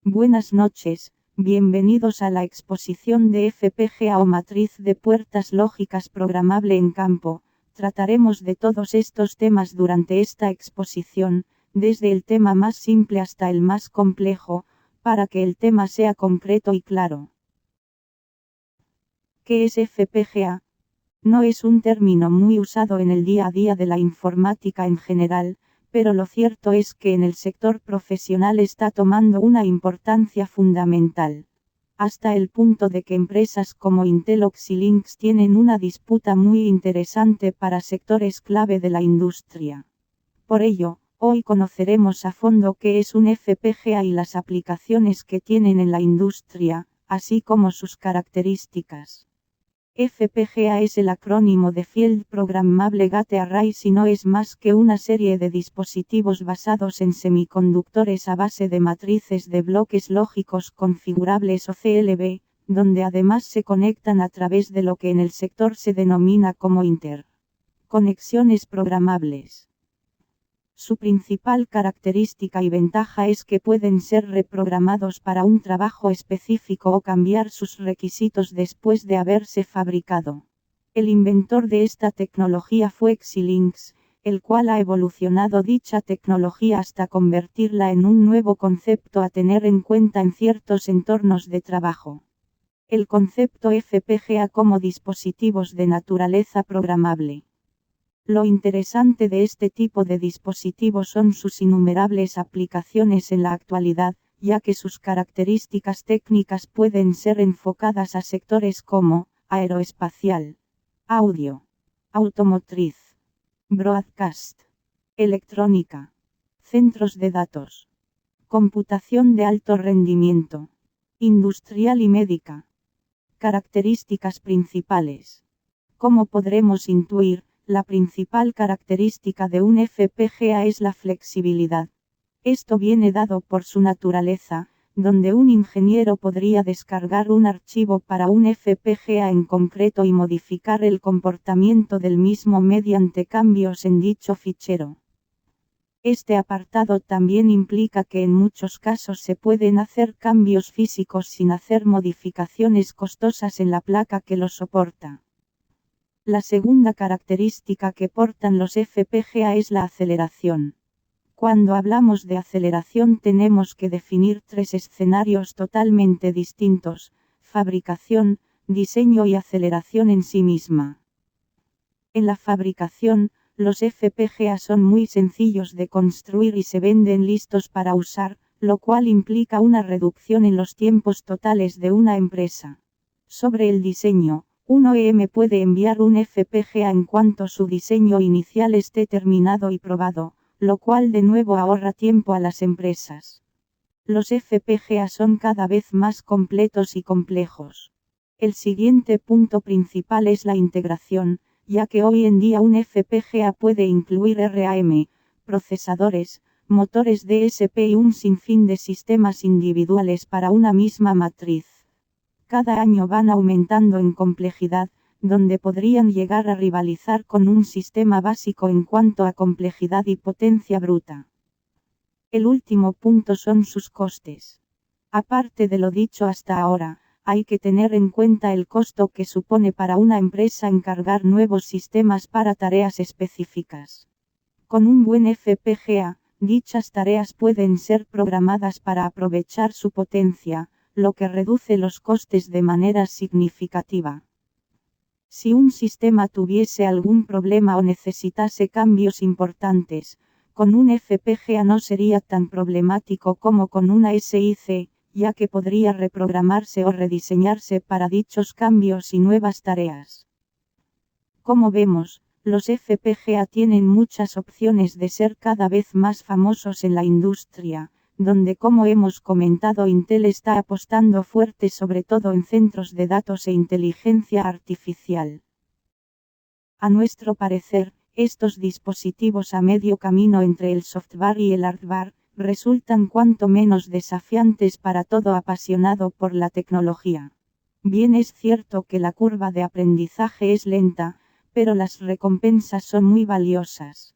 Buenas noches, bienvenidos a la exposición de FPGA o matriz de puertas lógicas programable en campo. Trataremos de todos estos temas durante esta exposición, desde el tema más simple hasta el más complejo, para que el tema sea concreto y claro. ¿Qué es FPGA? No es un término muy usado en el día a día de la informática en general, pero lo cierto es que en el sector profesional está tomando una importancia fundamental. Hasta el punto de que empresas como Intel o Xilinx tienen una disputa muy interesante para sectores clave de la industria. Por ello, hoy conoceremos a fondo qué es un FPGA y las aplicaciones que tienen en la industria, así como sus características. FPGA es el acrónimo de Field Programmable Gate Array y no es más que una serie de dispositivos basados en semiconductores a base de matrices de bloques lógicos configurables o CLB, donde además se conectan a través de lo que en el sector se denomina como interconexiones programables. Su principal característica y ventaja es que pueden ser reprogramados para un trabajo específico o cambiar sus requisitos después de haberse fabricado. El inventor de esta tecnología fue Xilinx, el cual ha evolucionado dicha tecnología hasta convertirla en un nuevo concepto a tener en cuenta en ciertos entornos de trabajo. El concepto FPGA como dispositivos de naturaleza programable. Lo interesante de este tipo de dispositivos son sus innumerables aplicaciones en la actualidad, ya que sus características técnicas pueden ser enfocadas a sectores como aeroespacial, audio, automotriz, broadcast, electrónica, centros de datos, computación de alto rendimiento, industrial y médica. Características principales. Como podremos intuir, la principal característica de un FPGA es la flexibilidad. Esto viene dado por su naturaleza, donde un ingeniero podría descargar un archivo para un FPGA en concreto y modificar el comportamiento del mismo mediante cambios en dicho fichero. Este apartado también implica que en muchos casos se pueden hacer cambios físicos sin hacer modificaciones costosas en la placa que lo soporta. La segunda característica que portan los FPGA es la aceleración. Cuando hablamos de aceleración tenemos que definir tres escenarios totalmente distintos: fabricación, diseño y aceleración en sí misma. En la fabricación, los FPGA son muy sencillos de construir y se venden listos para usar, lo cual implica una reducción en los tiempos totales de una empresa. Sobre el diseño, un OEM puede enviar un FPGA en cuanto su diseño inicial esté terminado y probado, lo cual de nuevo ahorra tiempo a las empresas. Los FPGA son cada vez más completos y complejos. El siguiente punto principal es la integración, ya que hoy en día un FPGA puede incluir RAM, procesadores, motores DSP y un sinfín de sistemas individuales para una misma matriz. Cada año van aumentando en complejidad, donde podrían llegar a rivalizar con un sistema básico en cuanto a complejidad y potencia bruta. El último punto son sus costes. Aparte de lo dicho hasta ahora, hay que tener en cuenta el costo que supone para una empresa encargar nuevos sistemas para tareas específicas. Con un buen FPGA, dichas tareas pueden ser programadas para aprovechar su potencia, lo que reduce los costes de manera significativa. Si un sistema tuviese algún problema o necesitase cambios importantes, con un FPGA no sería tan problemático como con una SIC, ya que podría reprogramarse o rediseñarse para dichos cambios y nuevas tareas. Como vemos, los FPGA tienen muchas opciones de ser cada vez más famosos en la industria, donde, como hemos comentado, Intel está apostando fuerte sobre todo en centros de datos e inteligencia artificial. A nuestro parecer, estos dispositivos a medio camino entre el software y el hardware, resultan cuanto menos desafiantes para todo apasionado por la tecnología. Bien es cierto que la curva de aprendizaje es lenta, pero las recompensas son muy valiosas.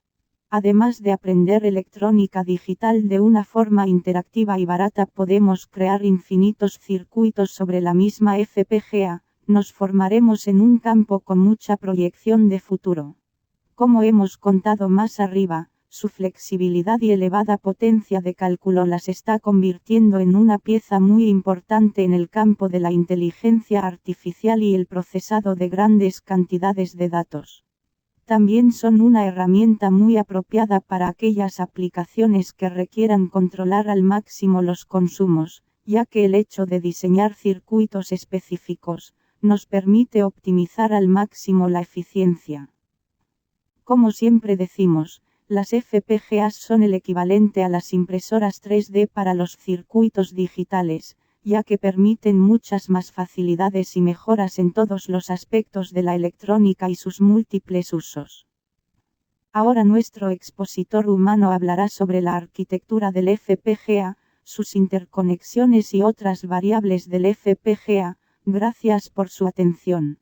Además de aprender electrónica digital de una forma interactiva y barata, podemos crear infinitos circuitos sobre la misma FPGA. Nos formaremos en un campo con mucha proyección de futuro. Como hemos contado más arriba, su flexibilidad y elevada potencia de cálculo las está convirtiendo en una pieza muy importante en el campo de la inteligencia artificial y el procesado de grandes cantidades de datos. También son una herramienta muy apropiada para aquellas aplicaciones que requieran controlar al máximo los consumos, ya que el hecho de diseñar circuitos específicos nos permite optimizar al máximo la eficiencia. Como siempre decimos, las FPGAs son el equivalente a las impresoras 3D para los circuitos digitales, ya que permiten muchas más facilidades y mejoras en todos los aspectos de la electrónica y sus múltiples usos. Ahora nuestro expositor humano hablará sobre la arquitectura del FPGA, sus interconexiones y otras variables del FPGA. Gracias por su atención.